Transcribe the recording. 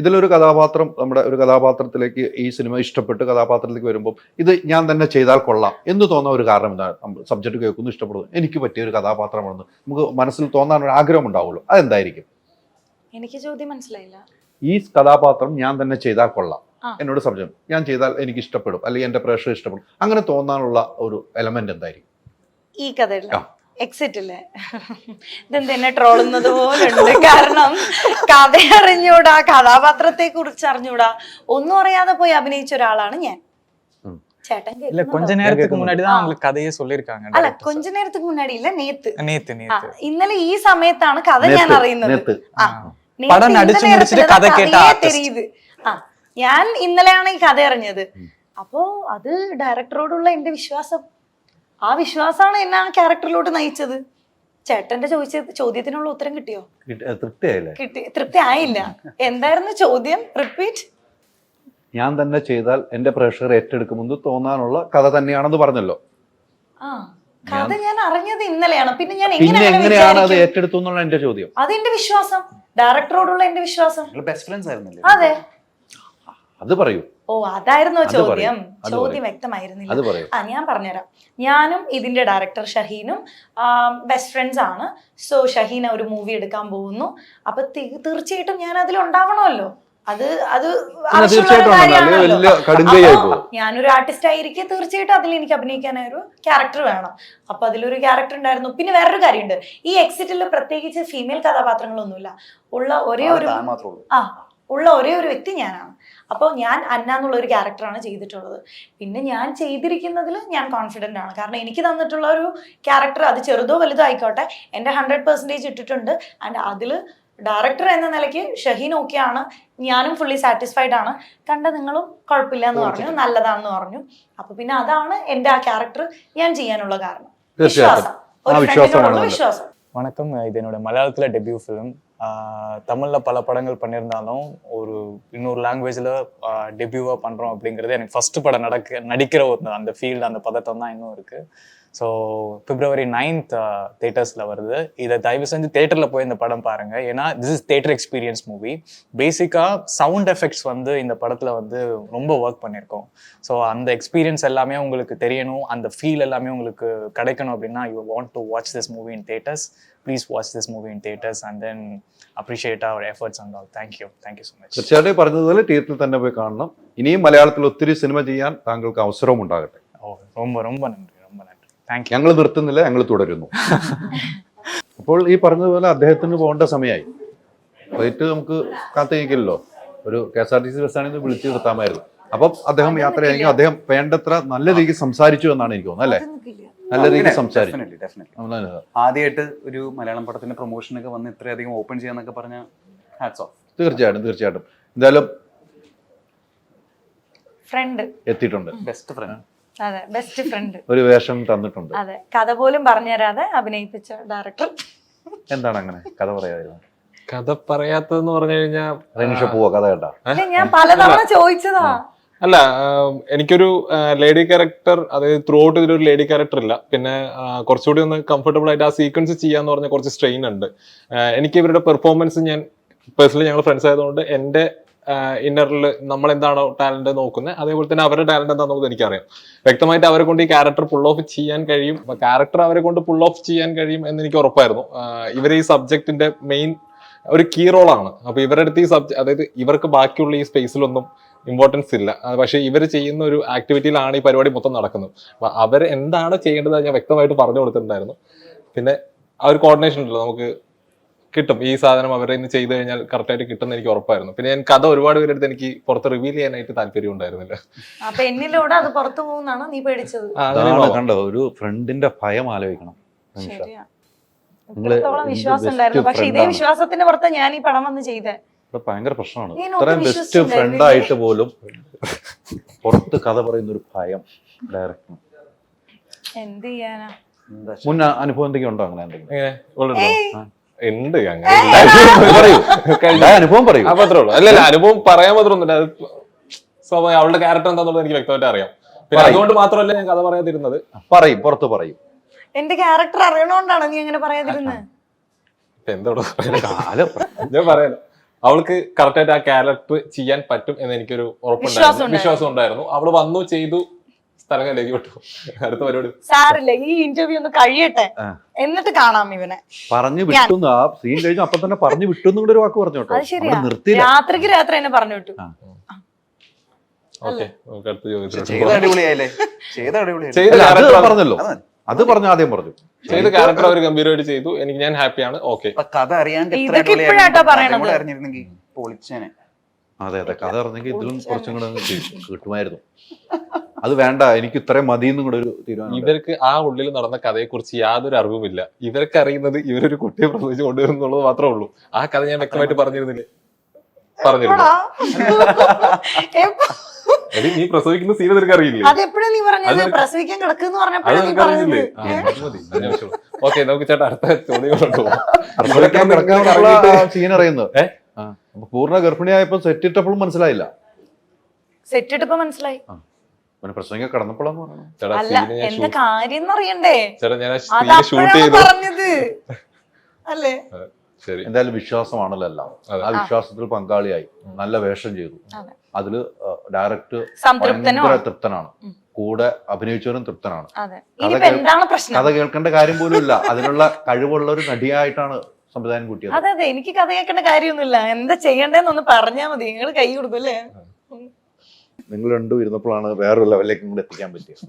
ഇതിലൊരു കഥാപാത്രം നമ്മുടെ ഒരു കഥാപാത്രത്തിലേക്ക് ഈ സിനിമ ഇഷ്ടപ്പെട്ട് കഥാപാത്രത്തിലേക്ക് വരുമ്പോൾ ഇത് ഞാൻ തന്നെ ചെയ്താൽ കൊള്ളാം എന്ന് തോന്നുന്ന ഒരു കാരണം എന്താണ്? സബ്ജക്ട് കേൾക്കുന്നു, ഇഷ്ടപ്പെടുന്നു, എനിക്ക് പറ്റിയ ഒരു കഥാപാത്രമാണെന്ന് നമുക്ക് മനസ്സിൽ തോന്നാൻ ഒരു ആഗ്രഹം ഉണ്ടാവുള്ളൂ. അതെന്തായിരിക്കും? എനിക്ക് ചോദ്യം മനസ്സിലായില്ല. ഈ കഥാപാത്രം ഞാൻ തന്നെ ചെയ്താൽ കൊള്ളാം, എന്നോട് സബ്ജക്ട് ഞാൻ ചെയ്താൽ എനിക്ക് ഇഷ്ടപ്പെടും, അല്ലെങ്കിൽ എൻ്റെ പ്രേക്ഷകർ ഇഷ്ടപ്പെടും, അങ്ങനെ തോന്നാനുള്ള ഒരു എലമെന്റ് എന്തായിരിക്കും? ഈ കഥയില്ല എക്സിറ്റില്ലേ ഇതെന്ത് എന്നെ ട്രോളുന്നത് പോലെ ഉണ്ട്. കാരണം കഥ അറിഞ്ഞൂടാ, കഥാപാത്രത്തെ കുറിച്ച് അറിഞ്ഞൂടാ, ഒന്നും അറിയാതെ പോയി അഭിനയിച്ച ഒരാളാണ് ഞാൻ. ചേട്ടൻ கொஞ்ச நேரத்துக்கு முன்னாடி தான் உங்களுக்கு கதையே சொல்லிருக்காங்க. അല്ല, கொஞ்ச നേരத்துக்கு മുന്നാടി ഇല്ല, നേത്ത് ഇന്നലെ ഈ സമയത്താണ് കഥ ഞാൻ അറിയുന്നത്. படம் நடிச்சு முடிச்சிட்டு கதை கேட்ட தெரியுது. ഞാൻ ഇന്നലെയാണ് ഈ കഥ അറിഞ്ഞത്. അപ്പോ അത് ഡയറക്ടറോടുള്ള എന്റെ വിശ്വാസം, ആ വിശ്വാസമാണ് എന്നെ ആ ക്യാരക്ടറിലോട്ട് നയിച്ചത്. ചേട്ടന്റെ ചോദ്യത്തിനുള്ള ഉത്തരം കിട്ടിയോ? തൃപ്തി ആയില്ല. എന്തായിരുന്നു ചോദ്യം? റിപ്പീറ്റ്. ഞാൻ തന്നെ ചെയ്താൽ എന്റെ പ്രേക്ഷകർ ഏറ്റെടുക്കുമെന്ന് തോന്നാനുള്ള കഥ തന്നെയാണെന്ന് പറഞ്ഞല്ലോ. കഥ ഞാൻ അറിഞ്ഞത് ഇന്നലെയാണ്. പിന്നെ ഞാൻ എങ്ങനെയാണ് അത് ഏറ്റെടുത്തു എന്നുള്ള എന്റെ ചോദ്യം. അതെന്റെ വിശ്വാസം, ഡയറക്ടറോടുള്ള എന്റെ വിശ്വാസം. ബെസ്റ്റ് ഫ്രണ്ട്സ് ആയിരുന്നില്ലേ? അതെ. അത് പറയൂ. ഓ, അതായിരുന്നോ ചോദ്യം? ചോദ്യം വ്യക്തമായിരുന്നില്ല. ഞാൻ പറഞ്ഞുതരാം. ഞാനും ഇതിന്റെ ഡയറക്ടർ ഷഹീനും ബെസ്റ്റ് ഫ്രണ്ട്സ് ആണ്. സോ ഷഹീൻ ഒരു മൂവി എടുക്കാൻ പോകുന്നു. അപ്പൊ തീർച്ചയായിട്ടും ഞാൻ അതിലുണ്ടാവണമല്ലോ. അത് ഞാനൊരു ആർട്ടിസ്റ്റ് ആയിരിക്കും, തീർച്ചയായിട്ടും അതിൽ എനിക്ക് അഭിനയിക്കാനൊരു ക്യാരക്ടർ വേണം. അപ്പൊ അതിലൊരു ക്യാരക്ടർ ഉണ്ടായിരുന്നു. പിന്നെ വേറൊരു കാര്യമുണ്ട്, ഈ എക്സിറ്റിൽ പ്രത്യേകിച്ച് ഫീമെയിൽ കഥാപാത്രങ്ങളൊന്നുമില്ല. ഉള്ള ഒരേ ഒരു വ്യക്തി ഞാനാണ്. അപ്പോൾ ഞാൻ അന്ന എന്നുള്ള ഒരു ക്യാരക്ടറാണ് ചെയ്തിട്ടുള്ളത്. പിന്നെ ഞാൻ ചെയ്തിരിക്കുന്നതിൽ ഞാൻ കോൺഫിഡൻ്റ് ആണ്. കാരണം എനിക്ക് തന്നിട്ടുള്ള ഒരു ക്യാരക്ടർ അത് ചെറുതോ വലുതോ ആയിക്കോട്ടെ, എൻ്റെ 100% ഇട്ടിട്ടുണ്ട്. ആൻഡ് അതിൽ ഡയറക്ടർ എന്ന നിലയ്ക്ക് ഷഹീൻ ഓക്കെയാണ്, ഞാനും ഫുള്ളി സാറ്റിസ്ഫൈഡ് ആണ്. കണ്ട നിങ്ങളും കുഴപ്പമില്ല എന്ന് പറഞ്ഞു, നല്ലതാണെന്ന് പറഞ്ഞു. അപ്പൊ പിന്നെ അതാണ് എൻ്റെ ആ ക്യാരക്ടർ ഞാൻ ചെയ്യാനുള്ള കാരണം. വിശ്വാസം, ഒരു ഫ്രണ്ടിനോടുള്ള വിശ്വാസം. வணக்கம், இது என்னோட மலையாளத்தில் டெபியூ ஃபிலிம். தமிழில் பல படங்கள் பண்ணியிருந்தாலும் ஒரு இன்னொரு லாங்குவேஜில் டெபியூவாக பண்ணுறோம் அப்படிங்கிறது எனக்கு ஃபஸ்ட்டு படம் நடிக்கிற அந்த ஃபீல்டு, அந்த பதட்டம் தான் இன்னும் இருக்குது. ஸோ February 9th தேட்டர்ஸில் வருது. இதை தயவு செஞ்சு தேட்டரில் போய் இந்த படம் பாருங்கள். ஏன்னா this is theatre experience movie. பேசிக்காக சவுண்ட் எஃபெக்ட்ஸ் வந்து இந்த படத்தில் வந்து ரொம்ப ஒர்க் பண்ணியிருக்கோம். ஸோ அந்த எக்ஸ்பீரியன்ஸ் எல்லாமே உங்களுக்கு தெரியணும், அந்த ஃபீல் எல்லாமே உங்களுக்கு கிடைக்கணும் அப்படின்னா you want to watch this movie in theatres. Please watch this movie in theaters and then appreciate our efforts and all. Thank you so much. തീർച്ചയായിട്ടും പറഞ്ഞതുപോലെ തിയേറ്ററിൽ തന്നെ പോയി കാണണം. ഇനിയും മലയാളത്തിൽ ഒത്തിരി സിനിമ ചെയ്യാൻ താങ്കൾക്ക് അവസരവും ഉണ്ടാകട്ടെ. ரொம்ப നന്ദി. Thank you. ഞങ്ങൾ നിർത്തുന്നില്ല, ഞങ്ങൾ തുടരുന്നു. അപ്പോൾ ഈ പറഞ്ഞതുപോലെ അദ്ദേഹത്തിന് പോകേണ്ട സമയമായി. ഫ്ലൈറ്റ് നമുക്ക് കാത്തിരിക്കില്ലല്ലോ. ഒരു KSRTC ബസ്സാണെങ്കിൽ വിളിച്ചു നിർത്താമായിരുന്നു. അപ്പം അദ്ദേഹം യാത്രയാണെങ്കിൽ അദ്ദേഹം വേണ്ടത്ര നല്ല രീതിക്ക് സംസാരിച്ചു എന്നാണ് എനിക്ക് തോന്നുന്നത്, അല്ലേ? നല്ല രീതിക്ക് സംസാരിച്ചു. ആദ്യമായിട്ട് ഒരു മലയാളം പടത്തിന്റെ പ്രൊമോഷനൊക്കെ വന്ന് ഇത്രയധികം ഓപ്പൺ ചെയ്യാന്നൊക്കെ പറഞ്ഞ ഹാറ്റ്സ് ഓഫ്. തീർച്ചയായിട്ടും എന്തായാലും ഫ്രണ്ട് എത്തിയിട്ടുണ്ട്. Best friend. അതെ, ബെസ്റ്റ് ഫ്രണ്ട്. ഒരു വേഷം തന്നിട്ടുണ്ട്. അതെ, കഥ പോലും പറഞ്ഞുതരാതെ അഭിനയിപ്പിച്ച ഡയറക്ടർ. എന്താണ് അങ്ങനെ കഥ പറയാതിരുന്നത്? കഥ പറയാത്തതെന്ന് പറഞ്ഞു കഴിഞ്ഞാൽ റെനിഷ പോവാ കഥ കേട്ടാ? ഞാൻ പലതവണ ചോദിച്ചതാ. അല്ല, എനിക്കൊരു ലേഡി ക്യാരക്ടർ, അതായത് ത്രൂ ഔട്ട് ഇതിലൊരു ലേഡി ക്യാരക്ടർ ഇല്ല. പിന്നെ കുറച്ചുകൂടി ഒന്ന് കംഫർട്ടബിൾ ആയിട്ട് ആ സീക്വൻസ് ചെയ്യാന്ന് പറഞ്ഞ കുറച്ച് സ്ട്രെയിൻ ഉണ്ട്. എനിക്ക് ഇവരുടെ പെർഫോമൻസ്, ഞാൻ പേഴ്സണലി ഞങ്ങൾ ഫ്രണ്ട്സ് ആയതുകൊണ്ട് എൻ്റെ ഇന്നറിൽ നമ്മൾ എന്താണോ ടാലന്റ് നോക്കുന്നത്, അതേപോലെ തന്നെ അവരുടെ ടാലന്റ് എന്താണെന്ന് എനിക്കറിയാം. വ്യക്തമായിട്ട് അവരെ കൊണ്ട് ഈ ക്യാരക്ടർ പുൾ ഓഫ് ചെയ്യാൻ കഴിയും, ക്യാരക്ടർ അവരെ കൊണ്ട് പുൾ ഓഫ് ചെയ്യാൻ കഴിയും എന്ന് എനിക്ക് ഉറപ്പായിരുന്നു. ഇവർ ഈ സബ്ജക്റ്റിന്റെ മെയിൻ ഒരു കീ റോളാണ്. അപ്പൊ ഇവരുടെ അടുത്ത് ഈ അതായത് ഇവർക്ക് ബാക്കിയുള്ള ഈ സ്പേസിലൊന്നും ഇമ്പോർട്ടൻസ് ഇല്ല. പക്ഷെ ഇവർ ചെയ്യുന്ന ഒരു ആക്ടിവിറ്റിയിലാണ് ഈ പരിപാടി മൊത്തം നടക്കുന്നത്. അപ്പൊ അവർ എന്താണ് ചെയ്യേണ്ടത് ഞാൻ വ്യക്തമായിട്ട് പറഞ്ഞു കൊടുത്തിട്ടുണ്ടായിരുന്നു. പിന്നെ ആ ഒരു കോർഡിനേഷൻ ഉണ്ടല്ലോ, നമുക്ക് കിട്ടും ഈ സാധനം അവരെ ഇന്ന് ചെയ്തു കഴിഞ്ഞാൽ കറക്റ്റായിട്ട് കിട്ടുമെന്ന് എനിക്ക് ഉറപ്പായിരുന്നു. പിന്നെ ഞാൻ കഥ ഒരുപാട് പേരുടെ അടുത്ത് എനിക്ക് പുറത്ത് റിവീൽ ചെയ്യാനായിട്ട് താല്പര്യം ഉണ്ടായിരുന്നില്ല. അപ്പൊ എന്നിലൂടെ അത് പുറത്തു പോകുന്നാണ് നീ പേടിച്ചത്? കണ്ടോ, ഒരു ഫ്രണ്ടിന്റെ ഭയം ആലോചിക്കണം. വിശ്വാസം ഉണ്ടായിരുന്നു, പക്ഷെ ഇതേ വിശ്വാസത്തിന്റെ പുറത്ത് ഞാൻ ഈ പടം വന്ന് ചെയ്തേ. ഭയങ്കര പ്രശ്നമാണ്. ഇത്രയും ബെസ്റ്റ് ഫ്രണ്ട് ആയിട്ട് പോലും പുറത്ത് കഥ പറയുന്ന ഒരു ഭയം ഡയറക്ടർ. എന്ത് ചെയ്യാനാ? മുൻ അനുഭവം എന്തെങ്കിലും ഉണ്ടോ? അങ്ങനെ എന്തെങ്കിലും ഉണ്ട്? അനുഭവം പറയും. അപ്പൊ അത്രേ ഉള്ളൂ. അല്ല, അനുഭവം പറയാൻ മാത്രമൊന്നുമില്ല. അത് സ്വാഭാവികം, അവളുടെ ക്യാരക്ടർ എന്താണെന്നുള്ളത് എനിക്ക് വ്യക്തമായിട്ട് അറിയാം. പിന്നെ അതുകൊണ്ട് മാത്രമല്ല ഞാൻ കഥ പറയാതിരുന്നത്. പറയും, പുറത്ത് പറയും. എന്റെ ക്യാരക്ടർ അറിയണോണ്ടാണ് നീ അങ്ങനെ പറയാതിരുന്നത്. എന്തോടോ ഞാൻ പറയാലോ. അവൾക്ക് കറക്റ്റ് ആയിട്ട് ആ ക്യാരക്ടർ ചെയ്യാൻ പറ്റും എന്ന് എനിക്കൊരു ഉറപ്പുണ്ടായിരുന്നു, വിശ്വാസം ഉണ്ടായിരുന്നു. അവള് വന്നു ചെയ്തു, സ്ഥലങ്ങളിലേക്ക് വിട്ടു. അടുത്ത പരിപാടി സാറില്ല, ഈ ഇന്റർവ്യൂ ഒന്ന് കഴിയട്ടെ, എന്നിട്ട് കാണാം ഇവനെ. പറഞ്ഞു വിട്ടു, ആ സീൻ കഴിഞ്ഞു അപ്പൊ തന്നെ പറഞ്ഞു വിട്ടു എന്നും കൂടെ ഒരു വാക്ക് പറഞ്ഞു കേട്ടോ. അത് ശരിയാ, അവിടെ നിർത്തിയില്ല. രാത്രിക്ക് രാത്രി എന്നെ പറഞ്ഞു വിട്ടു. ഓക്കെ, നമുക്ക് അടുത്ത ചോദ്യത്തിലോട്ട് ചെയ്ത പോകാം. അടിപൊളിയായില്ലേ? ചെയ്ത അടിപൊളിയായി. ചെയ്ത അല്ല, അത് character പറഞ്ഞല്ലോ, അത് പറഞ്ഞു, ആദ്യം പറഞ്ഞു. ചെയ്ത ക്യാരക്ടർ അവർ ഗംഭീരമായിട്ട് ചെയ്തു. ഞാൻ ഹാപ്പിയാണ്. ഓക്കെ, കഥ അറിയാണ്ട് എത്ര ഇതൊക്കെ അടിപൊളിയായിരുന്നു. ഇപ്പോഴാട്ടോ പറയണത്. അതും കൂടെ അറിഞ്ഞിരുന്നെങ്കിൽ പൊളിച്ചേനെ. അതെ അതെ, കഥ അറിഞ്ഞെങ്കിൽ ഇതിലും കുറച്ചും കൂടെ കിട്ടുമായിരുന്നു. അത് വേണ്ട, എനിക്ക് ഇത്രയും മതിയെന്നും കൂടെ ഒരു തീരുമാനം. ഇവർക്ക് ആ ഉള്ളിൽ നടന്ന കഥയെ കുറിച്ച് യാതൊരു അറിവുമില്ല. ഇവർക്ക് അറിയുന്നത് ഇവരൊരു കുട്ടിയെ പ്രസവിച്ച് കൊണ്ടുവരുന്നുള്ളത് മാത്രമേ ഉള്ളൂ. ആ കഥ ഞാൻ വ്യക്തമായിട്ട് പറഞ്ഞിരുന്നില്ലേ? പറഞ്ഞിരുന്നു. എടി, നീ പ്രസവിക്കുന്ന സീൻ നിനക്ക് അറിയില്ലേ? അതെപ്പോഴാ നീ പറഞ്ഞത്? പ്രസവിക്കാൻ കിടക്കുന്നു അത് പറഞ്ഞപ്പോഴാണ് നീ നിനക്ക് അറിയില്ലേ? പറഞ്ഞത്. ഓക്കെ, നമുക്ക് ചേട്ടാ അടുത്ത ചോദ്യങ്ങളുണ്ട്. സീൻ അറിയുന്നത്. അപ്പൊ പൂർണ്ണ ഗർഭിണിയായപ്പോ സെറ്റ് ഇട്ടപ്പോഴും മനസ്സിലായില്ല. സെറ്റ് ഇട്ടപ്പോ മനസ്സിലായി. പിന്നെ പ്രസംഗം കടന്നപ്പോഴാന്ന് പറഞ്ഞു. ചേട്ടാ അല്ല, സീന് ഞാൻ എന്താ കാര്യം അറിയണ്ടേ? ചേട്ടാ ഞാൻ ഷൂട്ട് അതപ്പോഴാണ് ചെയ്തു. പറഞ്ഞത് അല്ലേ? ശരി, എന്തായാലും വിശ്വാസമാണല്ലോ എല്ലാം. ആ വിശ്വാസത്തിൽ പങ്കാളിയായി, നല്ല വേഷം ചെയ്തു. അതെ. അതില് ഡയറക്റ്റ് സംതൃപ്തനുമാണ്. ഭയങ്കര തൃപ്തനാണ്, കൂടെ അഭിനയിച്ചവരും തൃപ്തനാണ്. അതെ. ഇനിയിപ്പോ എന്താണ് പ്രശ്നം? കഥ കേൾക്കേണ്ട കാര്യം പോലും ഇല്ല, അതിനുള്ള കഴിവുള്ള ഒരു നടിയായിട്ടാണ് സംവിധാനം കൂട്ടിയത്. അതെ അതെ, എനിക്ക് കഥ കേൾക്കേണ്ട കാര്യമൊന്നുമില്ല. എന്താ ചെയ്യണ്ടേന്നൊന്ന് പറഞ്ഞാൽ മതി, നിങ്ങൾ കൈ കൊടുക്കും അല്ലേ? നിങ്ങൾ രണ്ടും ഇരുന്നപ്പോഴാണ് വേറൊരു ലെവലിലേക്ക് കൂടെ എത്തിക്കാൻ പറ്റിയത്.